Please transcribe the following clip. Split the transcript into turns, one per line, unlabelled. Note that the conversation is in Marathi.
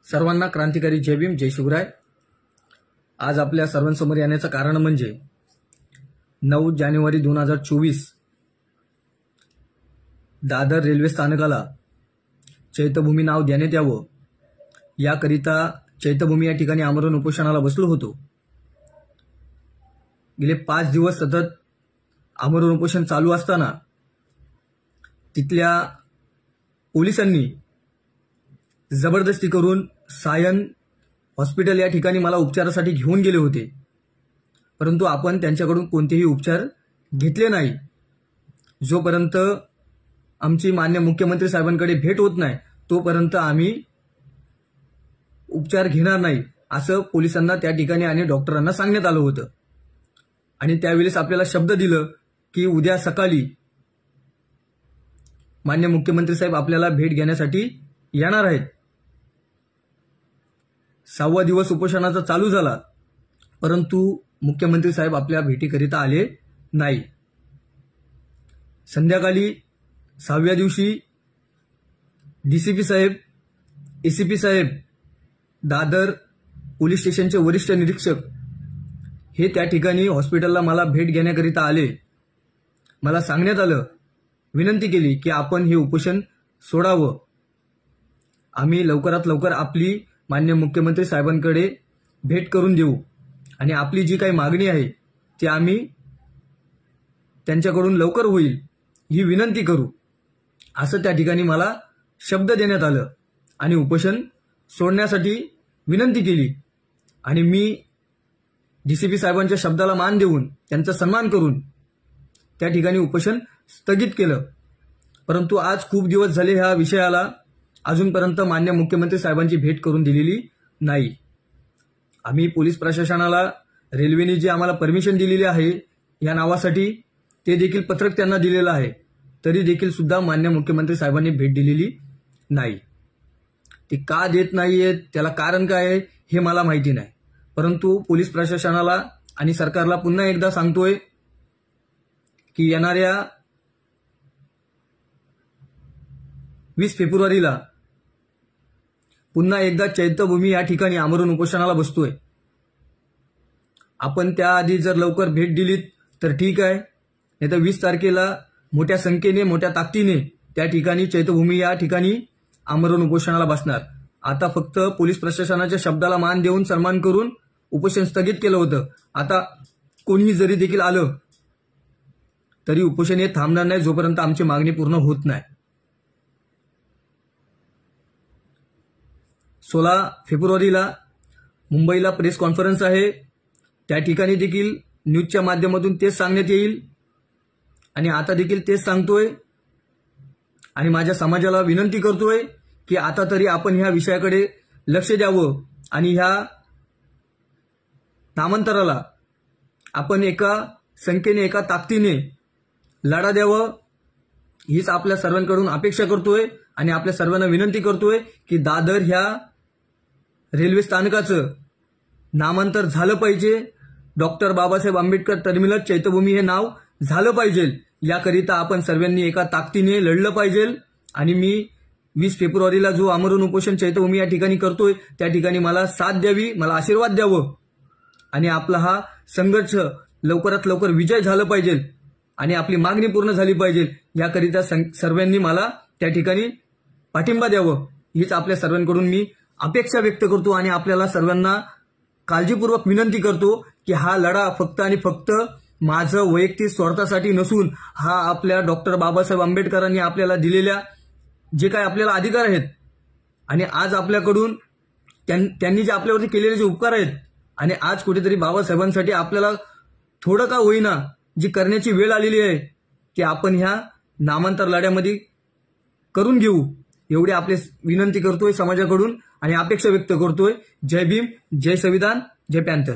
सर्वांना क्रांतिकारी जय भीम, जय शिवराय। आज आपल्या सर्वांसमोर येण्याचं कारण म्हणजे 9 जानेवारी 2024 दादर रेल्वे स्थानकाला चैत्यभूमी नाव देण्यात यावं याकरिता चैत्यभूमी या ठिकाणी आमरण उपोषणाला बसलो होतो। गेले 5 दिवस सतत आमरण उपोषण चालू असताना तिथल्या पोलिसांनी जबरदस्ती करून सायन हॉस्पिटल या ठिकाणी मला उपचारासाठी घेऊन गेले होते, परंतु आपण त्यांच्याकडून कोणतेही उपचार घेतले नाही। जोपर्यंत आमची मान्य मुख्यमंत्री साहेबांकडे भेट होत नाही तोपर्यंत आम्ही उपचार घेणार नाही असं पोलिसांना त्या ठिकाणी आणि डॉक्टरांना सांगण्यात आलं होतं। आणि त्यावेळेस आपल्याला शब्द दिलं की उद्या सकाळी मान्य मुख्यमंत्री साहेब आपल्याला भेट घेण्यासाठी येणार आहेत। 6वा दिवस उपोषणाचा चालू झाला, परंतु मुख्यमंत्री साहेब आपल्या भेटीकरिता आले नाही। संध्याकाळी 6व्या दिवशी डीसीपी साहेब, एसीपी साहेब, दादर पोलीस स्टेशनचे वरिष्ठ निरीक्षक हे त्या ठिकाणी हॉस्पिटलला मला भेट घेण्याकरिता आले। मला सांगण्यात आलं, विनंती केली की आपण हे उपोषण सोडावं। आम्ही लवकरात लवकर आपली मान्य मुख्यमंत्री साहेबांकडे भेट करून देऊ आणि आपली जी काही मागणी आहे ती आम्ही त्यांच्याकडून लवकर होईल ही विनंती करू, असं त्या ठिकाणी मला शब्द देण्यात आलं आणि उपोषण सोडण्यासाठी विनंती केली। आणि मी डीसीपी साहेबांच्या शब्दाला मान देऊन त्यांचा सन्मान करून त्या ठिकाणी उपोषण स्थगित केलं। परंतु आज खूप दिवस झाले ह्या विषयाला अजूनपर्यंत मान्य मुख्यमंत्री साहेबांची भेट करून दिलेली नाही। आम्ही पोलीस प्रशासनाला रेल्वेने जी आम्हाला परमिशन दिलेली आहे या नावासाठी ते देखील पत्रक त्यांना दिलेलं आहे, तरी देखील सुद्धा मान्य मुख्यमंत्री साहेबांनी भेट दिलेली नाही। ते का देत नाहीयेत, त्याला कारण काय आहे हे मला माहिती नाही, परंतु पोलीस प्रशासनाला आणि सरकारला पुन्हा एकदा सांगतोय की येणाऱ्या 20 फेब्रुवारीला पुन्हा एकदा चैत्यभूमी या ठिकाणी आमरण उपोषणाला बसतोय। आपण त्याआधी जर लवकर भेट दिलीत तर ठीक आहे, नाही तर 20 तारखेला मोठ्या संख्येने, मोठ्या ताकदीने त्या ठिकाणी चैत्यभूमी या ठिकाणी आमरण उपोषणाला बसणार। आता फक्त पोलीस प्रशासनाच्या शब्दाला मान देऊन सन्मान करून उपोषण स्थगित केलं होतं। आता कोणीही जरी देखील आलं तरी उपोषण हे थांबणार नाही जोपर्यंत आमची मागणी पूर्ण होत नाही। 16 फेब्रुवारीला मुंबईला प्रेस कॉन्फरन्स आहे, त्या ठिकाणी देखील न्यूजच्या माध्यमातून तेच सांगण्यात येईल आणि आता देखील तेच सांगतोय आणि माझ्या समाजाला विनंती करतोय की आता तरी आपण ह्या विषयाकडे लक्ष द्यावं आणि ह्या नामांतराला आपण एका संख्येने, एका ताकदीने लढा द्यावं हीच आपल्या सर्वांकडून अपेक्षा करतोय आणि आपल्या सर्वांना विनंती करतोय की दादर ह्या रेल्वे स्थानकाचं नामांतर झालं पाहिजे। डॉक्टर बाबासाहेब आंबेडकर टर्मिनल चैत्यभूमी हे नाव झालं पाहिजे, याकरिता आपण सर्वांनी एका ताकदीने लढलं पाहिजे। आणि मी 20 फेब्रुवारीला जो आमरण उपोषण चैत्यभूमी या ठिकाणी करतोय त्या ठिकाणी मला साथ द्यावी, मला आशीर्वाद द्यावं आणि आपला हा संघर्ष लवकरात लवकर विजय झाला पाहिजे आणि आपली मागणी पूर्ण झाली पाहिजे, याकरिता सर्वांनी मला त्या ठिकाणी पाठिंबा द्यावं हीच आपल्या सर्वांकडून मी अपेक्षा व्यक्त करतो। आणि आपल्याला सर्वांना काळजीपूर्वक विनंती करतो की हा लढा फक्त आणि फक्त माझं वैयक्तिक स्वार्थासाठी नसून हा आपल्या डॉक्टर बाबासाहेब आंबेडकरांनी आपल्याला दिलेल्या जे काही आपल्याला अधिकार आहेत आणि आज आपल्याकडून त्यांनी जे आपल्यावरती केलेले जे उपकार आहेत आणि आज कुठेतरी बाबासाहेबांसाठी आपल्याला थोडं का होईना जी करण्याची वेळ आलेली आहे की आपण ह्या नामांतर लढ्यामध्ये करून घेऊ, एवढी आपले विनंती करतोय समाजाकडून आणि अपेक्षा व्यक्त करतोय। जय भीम, जय संविधान, जय पॅन्थर।